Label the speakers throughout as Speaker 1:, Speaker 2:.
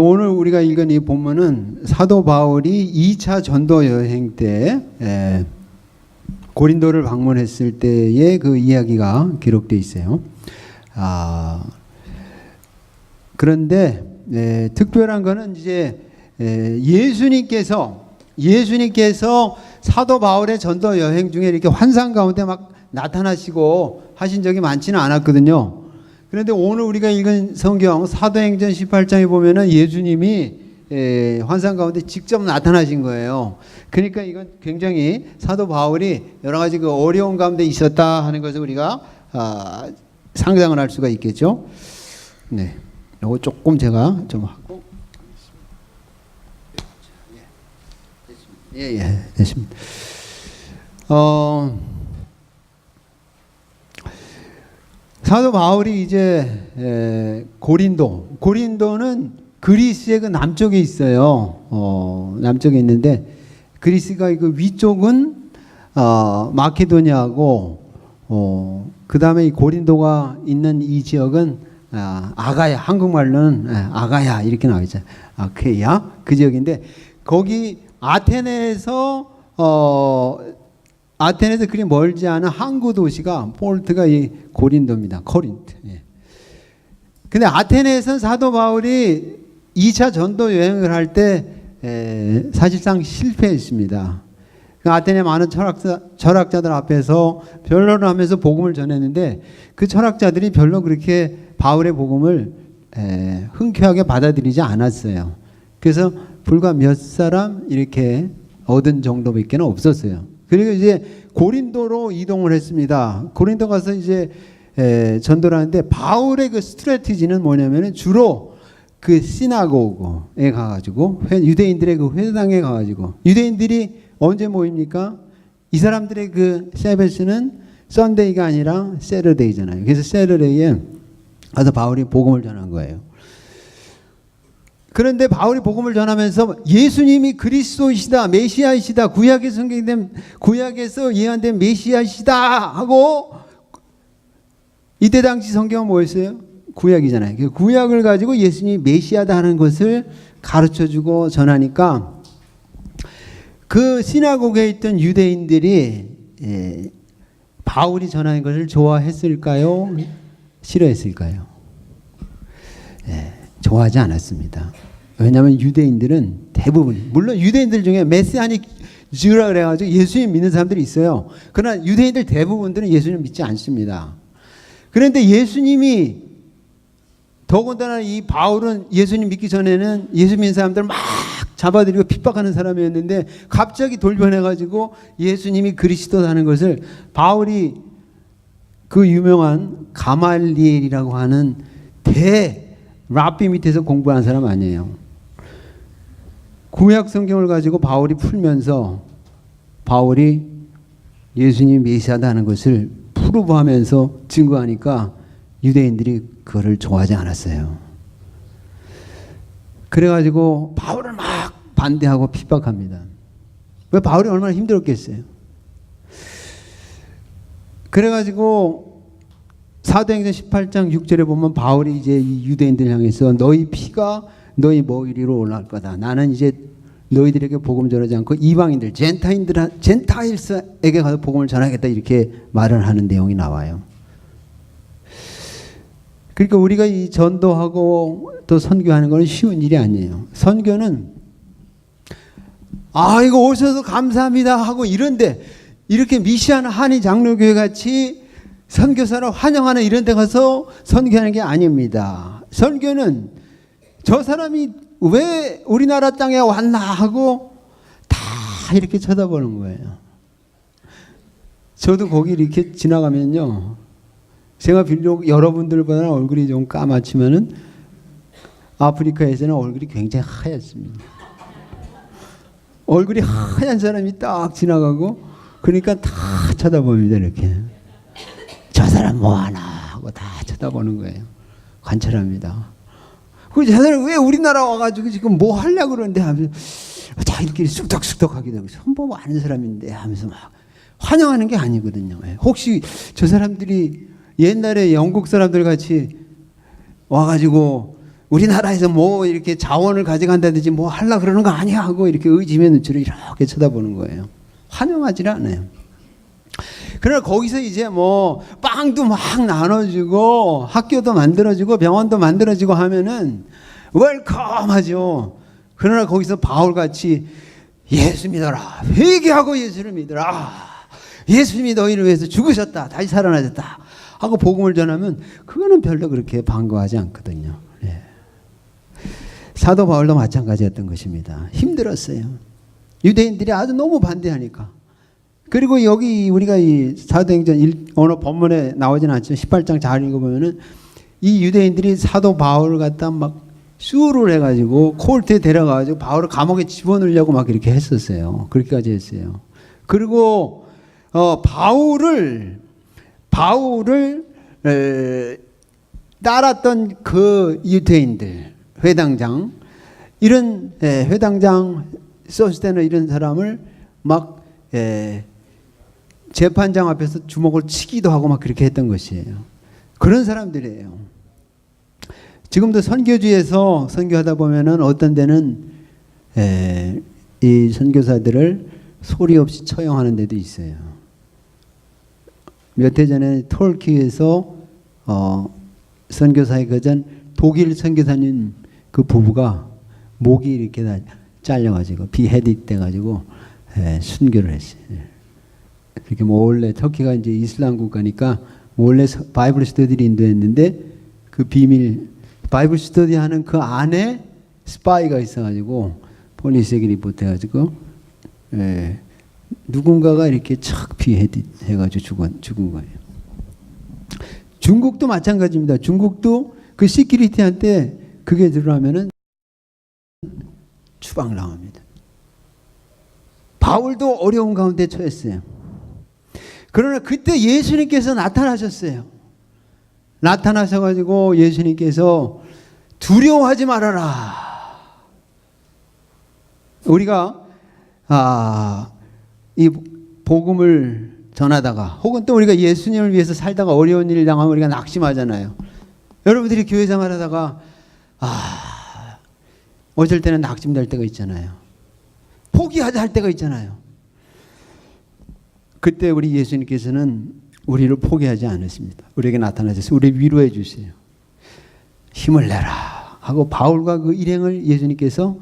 Speaker 1: 오늘 우리가 읽은 이 본문은 사도 바울이 2차 전도 여행 때 고린도를 방문했을 때의 그 이야기가 기록되어 있어요. 그런데 특별한 것은 이제 예수님께서 사도 바울의 전도 여행 중에 이렇게 환상 가운데 막 나타나시고 하신 적이 많지는 않았거든요. 그런데 오늘 우리가 읽은 성경 사도행전 18장에 보면은 예수님이 환상 가운데 직접 나타나신 거예요. 그러니까 이건 굉장히 사도 바울이 여러 가지 그 어려운 가운데 있었다 하는 것을 우리가 상상을 할 수가 있겠죠. 네, 이거 조금 제가 좀 하고 됐습니다. 사도 바울이 이제 고린도는 그리스의 그 남쪽에 있어요. 남쪽에 있는데 그리스가 그 위쪽은 마케도니아고 그 다음에 이 고린도가 있는 이 지역은 아가야, 한국말로는 아가야 이렇게 나오죠. 아케야 그 지역인데 거기 아테네에서 그리 멀지 않은 항구 도시가 포르트가 이 고린도입니다. 코린트. 근데 아테네에서는 사도 바울이 2차 전도 여행을 할 때 사실상 실패했습니다. 아테네 많은 철학자들 앞에서 변론을 하면서 복음을 전했는데 그 철학자들이 별로 그렇게 바울의 복음을 흔쾌하게 받아들이지 않았어요. 그래서 불과 몇 사람 이렇게 얻은 정도밖에 없었어요. 그리고 이제 고린도로 이동을 했습니다. 고린도 가서 이제 전도를 하는데 바울의 그 스트래티지는 뭐냐면은 주로 그 시나고그에 가가지고 유대인들의 그 회당에 가가지고 유대인들이 언제 모입니까? 이 사람들의 그 세베스는 썬데이가 아니라 세러데이잖아요. 그래서 세러데이에 가서 바울이 복음을 전한 거예요. 그런데 바울이 복음을 전하면서 예수님이 그리스도이시다, 메시아이시다, 구약에서 예언된 메시아이시다 하고 이때 당시 성경은 뭐였어요? 구약이잖아요. 그 구약을 가지고 예수님이 메시아다 하는 것을 가르쳐주고 전하니까 그 시나고그에 있던 유대인들이 바울이 전하는 것을 좋아했을까요? 싫어했을까요? 좋아하지 않았습니다. 왜냐하면 유대인들은 대부분, 물론 유대인들 중에 메시아닉 주라 그래가지고 예수님 믿는 사람들이 있어요. 그러나 유대인들 대부분들은 예수님 믿지 않습니다. 그런데 예수님이 더군다나 이 바울은 예수님 믿기 전에는 예수 믿는 사람들 막 잡아들이고 핍박하는 사람이었는데 갑자기 돌변해가지고 예수님이 그리스도라는 것을 바울이 그 유명한 가말리엘이라고 하는 랍비 밑에서 공부한 사람 아니에요. 구약 성경을 가지고 바울이 풀면서 바울이 예수님이 메시아다는 것을 프루브하면서 증거하니까 유대인들이 그거를 좋아하지 않았어요. 그래가지고 바울을 막 반대하고 핍박합니다. 왜 바울이 얼마나 힘들었겠어요. 그래가지고 사도행전 18장 6절에 보면 바울이 이제 이 유대인들 향해서 너희 피가 너희 머리 위로 올라갈 거다. 나는 이제 너희들에게 복음 전하지 않고 이방인들, 젠타일스에게 가서 복음을 전하겠다 이렇게 말을 하는 내용이 나와요. 그러니까 우리가 이 전도하고 또 선교하는 건 쉬운 일이 아니에요. 선교는 이거 오셔서 감사합니다 하고 이런데 이렇게 미시안 한의 장로교회 같이 선교사를 환영하는 이런 데 가서 선교하는 게 아닙니다. 선교는 저 사람이 왜 우리나라 땅에 왔나 하고 다 이렇게 쳐다보는 거예요. 저도 거기 이렇게 지나가면요. 제가 비록 여러분들보다는 얼굴이 좀 까맣지만은 아프리카에서는 얼굴이 굉장히 하얗습니다. 얼굴이 하얀 사람이 딱 지나가고 그러니까 다 쳐다봅니다. 이렇게. 저 사람 뭐하나 하고 다 쳐다보는 거예요. 관찰합니다. 그 저 사람 왜 우리나라 와가지고 지금 뭐 하려고 그러는데 하면서 다 이렇게 쑥덕쑥덕 하게 되고 선보 아는 사람인데 하면서 막 환영하는 게 아니거든요. 혹시 저 사람들이 옛날에 영국 사람들 같이 와가지고 우리나라에서 뭐 이렇게 자원을 가져간다든지 뭐 하려 그러는 거 아니야 하고 이렇게 의심의 눈초리로 이렇게 쳐다보는 거예요. 환영하지 않아요. 그러나 거기서 이제 뭐 빵도 막 나눠주고 학교도 만들어지고 병원도 만들어지고 하면은 웰컴하죠. 그러나 거기서 바울같이 예수 믿어라, 회개하고 예수를 믿어라, 예수님이 너희를 위해서 죽으셨다, 다시 살아나셨다 하고 복음을 전하면 그거는 별로 그렇게 반가워하지 않거든요. 예. 사도 바울도 마찬가지였던 것입니다. 힘들었어요. 유대인들이 아주 너무 반대하니까. 그리고 여기 우리가 이 사도행전 어느 본문에 나오지는 않지만 18장 잘 읽어보면은 이 유대인들이 사도 바울을 갖다 막 수를 해가지고 콜트에 데려가가지고 바울을 감옥에 집어넣으려고 막 이렇게 했었어요. 그렇게까지 했어요. 그리고 바울을 따랐던 그 유대인들 회당장 이런 회당장 소스테너 이런 사람을 막 재판장 앞에서 주먹을 치기도 하고 막 그렇게 했던 것이에요. 그런 사람들이에요. 지금도 선교지에서 선교하다 보면은 어떤 데는 이 선교사들을 소리 없이 처형하는 데도 있어요. 몇 해 전에 터키에서 선교사의 그전 독일 선교사님 그 부부가 목이 이렇게 다 잘려가지고 비헤디 돼가지고 순교를 했어요. 이렇게 몰래 터키가 이제 이슬람 국가니까 몰래 바이블 스터디를 인도했는데 그 비밀 바이블 스터디 하는 그 안에 스파이가 있어가지고 폴리스에게 리포트해가지고 누군가가 이렇게 착 비헤디 해가지고 죽은 거예요. 중국도 마찬가지입니다. 중국도 그 시큐리티한테 그게 드러나면은 추방을 당합니다. 바울도 어려운 가운데 처했어요. 그러나 그때 예수님께서 나타나셨어요. 나타나셔가지고 예수님께서 두려워하지 말아라. 우리가 이 복음을 전하다가 혹은 또 우리가 예수님을 위해서 살다가 어려운 일을 당하면 우리가 낙심하잖아요. 여러분들이 교회 생활하다가 어쩔 때는 낙심될 때가 있잖아요. 포기하자 할 때가 있잖아요. 그때 우리 예수님께서는 우리를 포기하지 않으십니다. 우리에게 나타나셔서 우리를 위로해 주세요. 힘을 내라 하고 바울과 그 일행을 예수님께서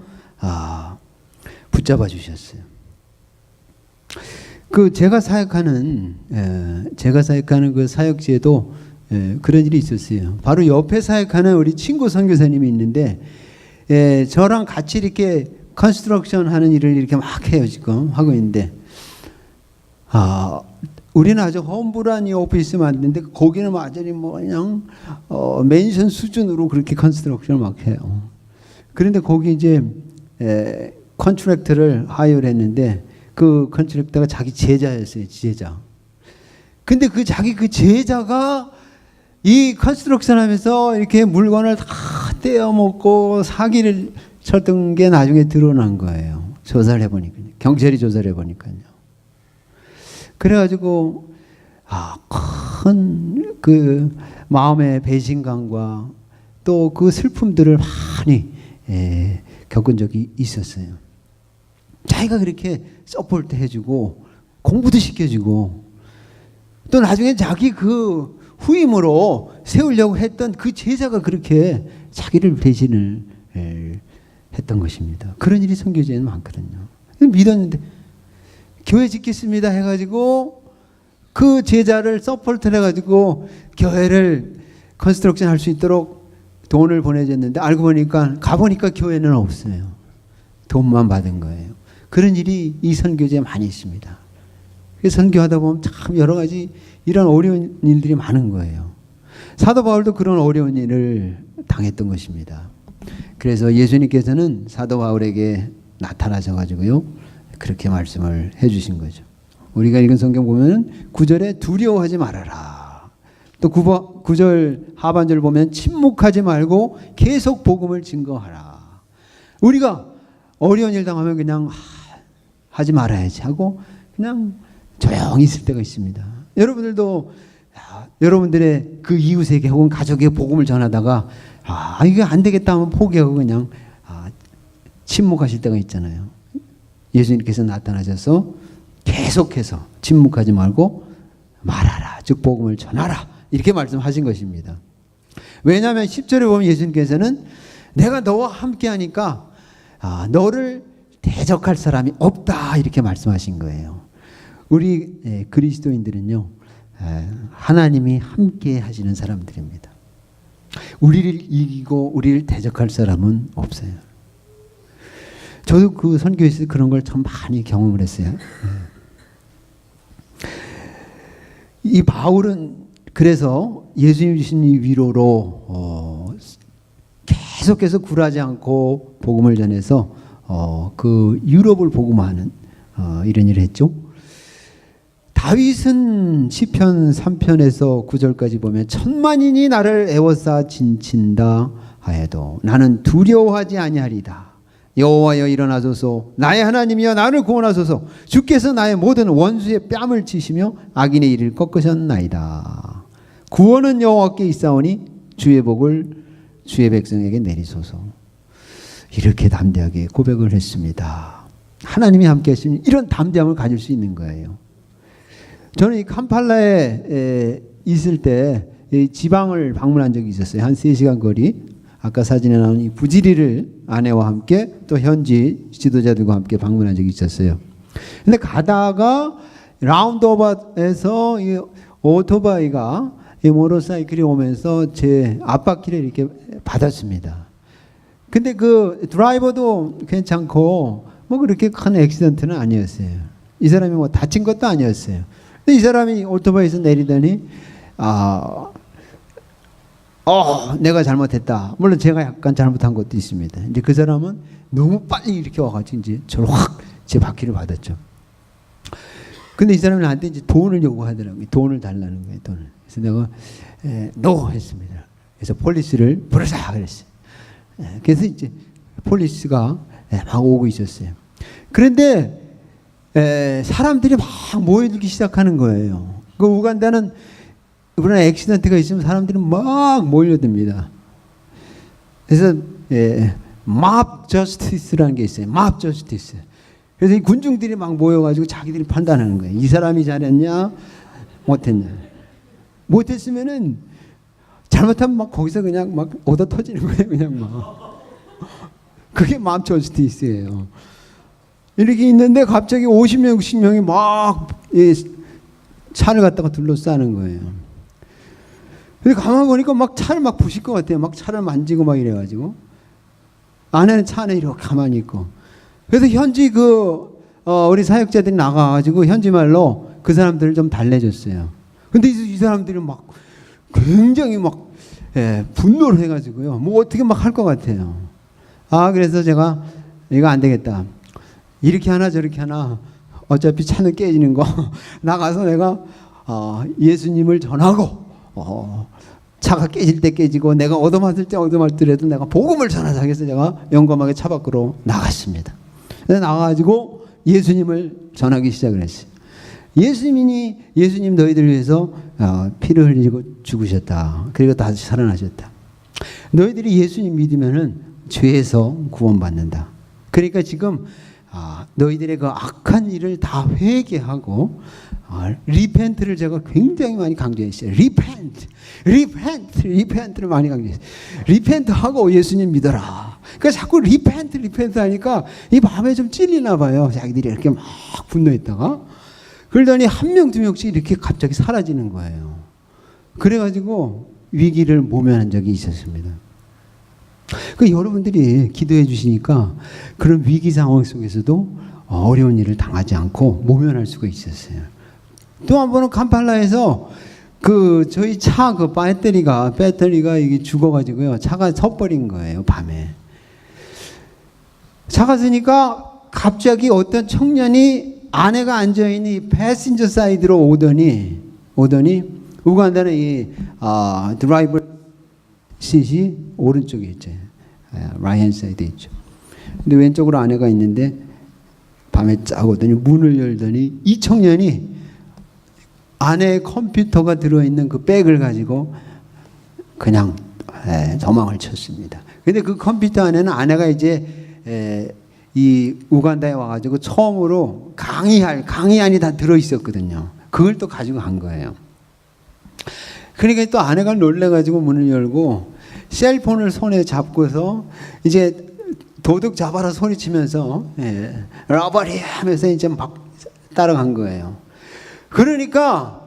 Speaker 1: 붙잡아 주셨어요. 그 제가 사역하는 그 사역지에도 그런 일이 있었어요. 바로 옆에 사역하는 우리 친구 선교사님이 있는데 저랑 같이 이렇게 컨스트럭션 하는 일을 이렇게 막 해요. 지금 하고 있는데 우리는 아주 험불한 이 오피스 만드는데 거기는 완전히 뭐 그냥 맨션 수준으로 그렇게 컨스트럭션을 막 해요. 그런데 거기 이제 컨트랙터를 하이어를 했는데 그 컨트랙터가 자기 제자였어요. 제자. 근데 그 자기 그 제자가 이 컨스트럭션 하면서 이렇게 물건을 다 떼어먹고 사기를 쳤던 게 나중에 드러난 거예요. 조사를 해보니까요. 경찰이 조사를 해보니까요. 그래가지고 큰 그 마음의 배신감과 또 그 슬픔들을 많이 겪은 적이 있었어요. 자기가 그렇게 서포트 해주고 공부도 시켜주고 또 나중에 자기 그 후임으로 세우려고 했던 그 제자가 그렇게 자기를 배신을 했던 것입니다. 그런 일이 선교지에는 많거든요. 믿었는데 교회 짓겠습니다 해가지고 그 제자를 서포트를 해가지고 교회를 컨스트럭션 할 수 있도록 돈을 보내줬는데 알고 보니까 가보니까 교회는 없어요. 돈만 받은 거예요. 그런 일이 이 선교지에 많이 있습니다. 그래서 선교하다 보면 참 여러 가지 이런 어려운 일들이 많은 거예요. 사도 바울도 그런 어려운 일을 당했던 것입니다. 그래서 예수님께서는 사도 바울에게 나타나셔가지고요 그렇게 말씀을 해주신 거죠. 우리가 읽은 성경 보면 9절에 두려워하지 말아라. 또 9절 하반절 보면 침묵하지 말고 계속 복음을 증거하라. 우리가 어려운 일 당하면 그냥 하지 말아야지 하고 그냥 조용히 있을 때가 있습니다. 여러분들도 여러분들의 그 이웃에게 혹은 가족에게 복음을 전하다가 이게 안 되겠다 하면 포기하고 그냥 침묵하실 때가 있잖아요. 예수님께서 나타나셔서 계속해서 침묵하지 말고 말하라, 즉 복음을 전하라, 이렇게 말씀하신 것입니다. 왜냐하면 10절에 보면 예수님께서는 내가 너와 함께 하니까 너를 대적할 사람이 없다, 이렇게 말씀하신 거예요. 우리 그리스도인들은요, 하나님이 함께 하시는 사람들입니다. 우리를 이기고 우리를 대적할 사람은 없어요. 저도 그 선교에서 그런 걸 참 많이 경험을 했어요. 이 바울은 그래서 예수님 주신 이 위로로 계속해서 굴하지 않고 복음을 전해서 그 유럽을 복음하는 이런 일을 했죠. 다윗은 시편 3편에서 9절까지 보면 천만인이 나를 애워싸 진친다 하여도 나는 두려워하지 아니하리다. 여호와여 일어나소서, 나의 하나님이여 나를 구원하소서. 주께서 나의 모든 원수의 뺨을 치시며 악인의 이를 꺾으셨나이다. 구원은 여호와께 있사오니 주의 복을 주의 백성에게 내리소서. 이렇게 담대하게 고백을 했습니다. 하나님이 함께 하시면 이런 담대함을 가질 수 있는 거예요. 저는 이 캄팔라에 있을 때 지방을 방문한 적이 있었어요. 한 3시간 거리. 아까 사진에 나온 이 부지리를 아내와 함께 또 현지 지도자들과 함께 방문한 적이 있었어요. 근데 가다가 라운드어바에서 이 오토바이가 이 모터사이클이 오면서 제 앞바퀴를 이렇게 받았습니다. 근데 그 드라이버도 괜찮고 뭐 그렇게 큰 액시던트는 아니었어요. 이 사람이 뭐 다친 것도 아니었어요. 근데 이 사람이 오토바이에서 내리더니 내가 잘못했다. 물론 제가 약간 잘못한 것도 있습니다. 이제 그 사람은 너무 빨리 이렇게 와가지고 이제 저를 확 제 바퀴를 받았죠. 근데 이 사람은 나한테 이제 돈을 요구하더라고요. 돈을 달라는 거예요, 돈을. 그래서 내가 노 했습니다. 그래서 폴리스를 부르자 그랬어요. 그래서 이제 폴리스가 막 오고 있었어요. 그런데 사람들이 막 모여들기 시작하는 거예요. 그 우간다는 그러나 액시던트가 있으면 사람들이 막 몰려듭니다. 그래서 mob justice라는 게 있어요. mob justice. 그래서 이 군중들이 막 모여가지고 자기들이 판단하는 거예요. 이 사람이 잘했냐, 못했냐. 못했으면은 잘못하면 막 거기서 그냥 막 얻어 터지는 거예요. 그냥 막. 그게 mob justice예요. 이렇게 있는데 갑자기 50명, 60명이 막 차를 갖다가 둘러싸는 거예요. 근데 가만히 보니까 막 차를 막 부실 것 같아요. 막 차를 만지고 막 이래가지고. 안에는 차 안에 이렇게 가만히 있고. 그래서 현지 우리 사역자들이 나가가지고 현지 말로 그 사람들을 좀 달래줬어요. 근데 이 사람들이 막 굉장히 막 분노를 해가지고요. 뭐 어떻게 막 할 것 같아요. 그래서 제가 이거 안 되겠다. 이렇게 하나 저렇게 하나 어차피 차는 깨지는 거 나가서 내가 예수님을 전하고 차가 깨질 때 깨지고 내가 얻어맞을 때 얻어맞더라도 내가 복음을 전하자 해서 제가 용감하게 차 밖으로 나갔습니다. 그래서 나가가지고 예수님을 전하기 시작을 했어요. 예수님 너희들을 위해서 피를 흘리고 죽으셨다. 그리고 다시 살아나셨다. 너희들이 예수님 믿으면은 죄에서 구원받는다. 그러니까 지금 너희들의 그 악한 일을 다 회개하고 리펜트를 제가 굉장히 많이 강조했어요. 리펜트를 많이 강조했어요. 리펜트하고 예수님 믿어라. 그러니까 자꾸 리펜트 하니까 이 마음에 좀 찔리나 봐요. 자기들이 이렇게 막 분노했다가 그러더니 한 명, 두 명씩 이렇게 갑자기 사라지는 거예요. 그래가지고 위기를 모면한 적이 있었습니다. 그 여러분들이 기도해 주시니까 그런 위기 상황 속에서도 어려운 일을 당하지 않고 모면할 수가 있었어요. 또 한 번은 캄팔라에서 저희 차 배터리가 이게 죽어가지고요. 차가 섰버린 거예요, 밤에. 차가 서니까 갑자기 어떤 청년이 아내가 앉아있는 이 패신저 사이드로 오더니 우간다는 이 드라이버 시시 오른쪽에 있죠. 라이트 사이드에 있죠. 근데 왼쪽으로 아내가 있는데 밤에 쫙 오더니 문을 열더니 이 청년이 아내의 컴퓨터가 들어있는 그 백을 가지고 그냥 도망을 쳤습니다. 근데 그 컴퓨터 안에는 아내가 이제 이 우간다에 와가지고 처음으로 강의안이 다 들어있었거든요. 그걸 또 가지고 간 거예요. 그러니까 또 아내가 놀래가지고 문을 열고 셀폰을 손에 잡고서 이제 도둑 잡아라 소리치면서 라바리 하면서 이제 막 따라간 거예요. 그러니까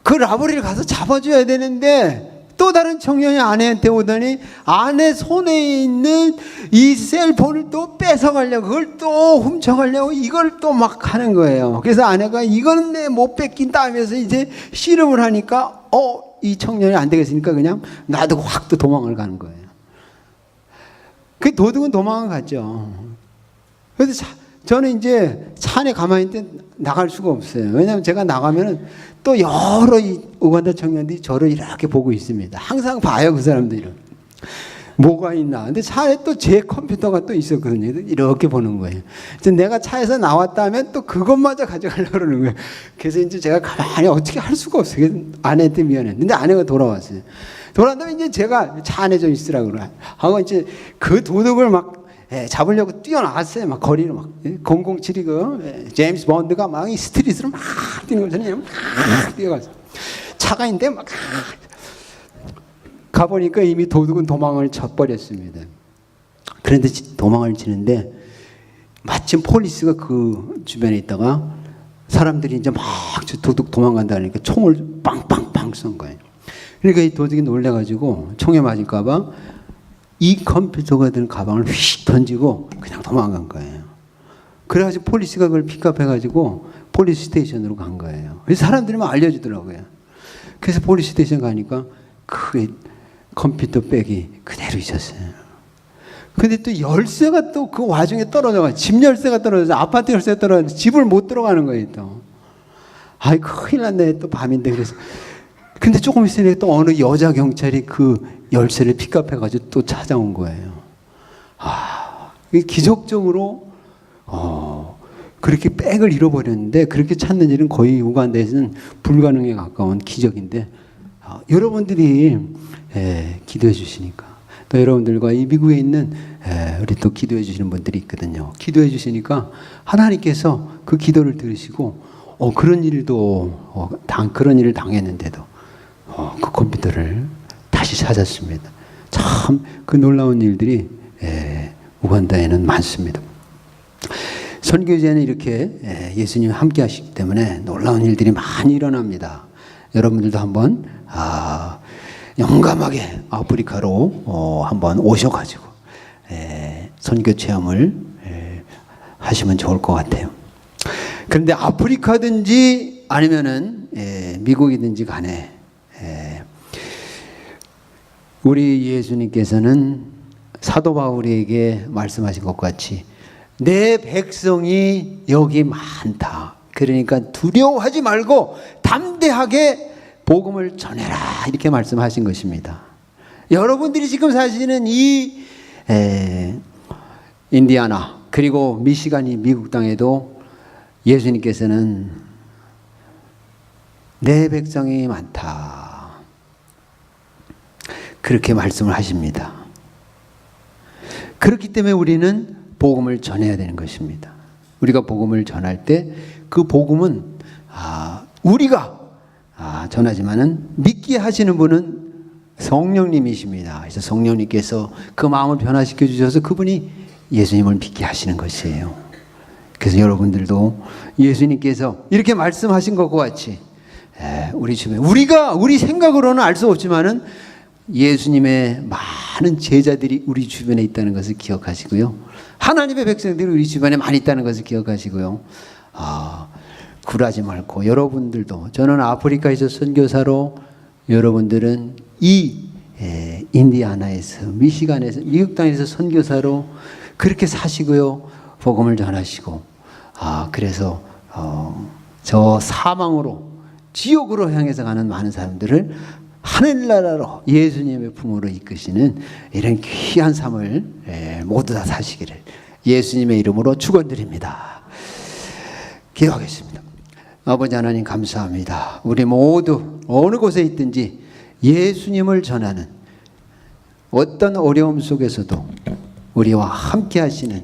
Speaker 1: 그 라버리를 가서 잡아줘야 되는데 또 다른 청년이 아내한테 오더니 아내 손에 있는 이 셀폰을 또 뺏어가려고 그걸 또 훔쳐가려고 이걸 또 막 하는 거예요. 그래서 아내가 이거는 내 못 뺏긴다 하면서 이제 씨름을 하니까 이 청년이 안 되겠으니까 그냥 놔두고 확 또 도망을 가는 거예요. 그 도둑은 도망을 갔죠. 그래서 저는 이제 차 안에 가만히 있는데 나갈 수가 없어요. 왜냐하면 제가 나가면은 또 여러 이 우간다 청년들이 저를 이렇게 보고 있습니다. 항상 봐요, 그 사람들은. 뭐가 있나. 근데 차에 또 제 컴퓨터가 또 있었거든요. 이렇게 보는 거예요. 그래서 내가 차에서 나왔다 하면 또 그것마저 가져가려고 그러는 거예요. 그래서 이제 제가 가만히 어떻게 할 수가 없어요. 아내한테 미안해. 근데 아내가 돌아왔어요. 돌아왔다면 이제 제가 차 안에 좀 있으라고 그래. 하고 이제 그 도둑을 막 잡으려고 뛰어나갔어요. 막 거리로 막 007이 그 제임스 본드가 막 이 스트릿으로 막 뛰는 거잖아요. 막 뛰어갔어요. 차가 있는데 막 가보니까 이미 도둑은 도망을 쳐버렸습니다. 그런데 도망을 치는데 마침 폴리스가 그 주변에 있다가 사람들이 이제 막 도둑 도망간다 하니까 총을 빵빵빵 쏜 거예요. 그러니까 이 도둑이 놀래가지고 총에 맞을까봐 이 컴퓨터가 든 가방을 휙 던지고 그냥 도망간 거예요. 그래가지고 폴리스가 그걸 픽업해가지고 폴리스 스테이션으로 간 거예요. 그래서 사람들이 막 알려주더라고요. 그래서 폴리스 스테이션 가니까 그 컴퓨터 백이 그대로 있었어요. 근데 또 열쇠가 또 그 와중에 떨어져가지고 집 열쇠가 떨어져서 아파트 열쇠가 떨어져서 집을 못 들어가는 거예요 또. 아이 큰일 났네. 또 밤인데. 그래서 근데 조금 있으니까 또 어느 여자 경찰이 그 열쇠를 픽업해가지고 또 찾아온 거예요. 기적적으로 그렇게 백을 잃어버렸는데 그렇게 찾는 일은 거의 우간다에서는 불가능에 가까운 기적인데 여러분들이 기도해 주시니까 또 여러분들과 이 미국에 있는 우리 또 기도해 주시는 분들이 있거든요. 기도해 주시니까 하나님께서 그 기도를 들으시고 그런 일도 그런 일을 당했는데도 그 컴퓨터를 다시 찾았습니다. 참 그 놀라운 일들이 우간다에는 많습니다. 선교제는 이렇게 예수님이 함께 하시기 때문에 놀라운 일들이 많이 일어납니다. 여러분들도 한번 용감하게 아프리카로 한번 오셔가지고 선교 체험을 하시면 좋을 것 같아요. 그런데 아프리카든지 아니면은 미국이든지 간에 우리 예수님께서는 사도 바울에게 말씀하신 것 같이 내 백성이 여기 많다. 그러니까 두려워하지 말고 담대하게 복음을 전해라. 이렇게 말씀하신 것입니다. 여러분들이 지금 사시는 이 인디아나 그리고 미시간이 미국 땅에도 예수님께서는 내 백성이 많다. 그렇게 말씀을 하십니다. 그렇기 때문에 우리는 복음을 전해야 되는 것입니다. 우리가 복음을 전할 때 그 복음은 우리가 전하지만은 믿게 하시는 분은 성령님이십니다. 그래서 성령님께서 그 마음을 변화시켜 주셔서 그분이 예수님을 믿게 하시는 것이에요. 그래서 여러분들도 예수님께서 이렇게 말씀하신 것과 같이 우리 주변에 우리 생각으로는 알 수 없지만은 예수님의 많은 제자들이 우리 주변에 있다는 것을 기억하시고요. 하나님의 백성들이 우리 주변에 많이 있다는 것을 기억하시고요. 굴하지 말고 여러분들도 저는 아프리카에서 선교사로 여러분들은 이 인디아나에서 미시간에서 미국 땅에서 선교사로 그렇게 사시고요. 복음을 전하시고 그래서 저 사망으로 지옥으로 향해서 가는 많은 사람들을 하늘나라로 예수님의 품으로 이끄시는 이런 귀한 삶을 모두 다 사시기를 예수님의 이름으로 축원드립니다. 기도하겠습니다. 아버지 하나님 감사합니다. 우리 모두 어느 곳에 있든지 예수님을 전하는 어떤 어려움 속에서도 우리와 함께 하시는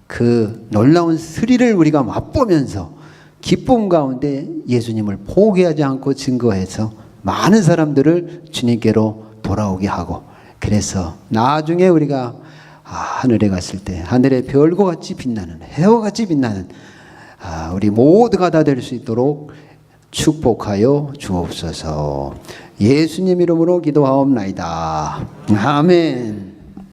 Speaker 1: 그 놀라운 스릴을 우리가 맛보면서 기쁨 가운데 예수님을 포기하지 않고 증거해서 많은 사람들을 주님께로 돌아오게 하고, 그래서 나중에 우리가 하늘에 갔을 때 하늘의 별과 같이 빛나는, 해와 같이 빛나는 우리 모두가 다 될 수 있도록 축복하여 주옵소서. 예수님 이름으로 기도하옵나이다. 아멘.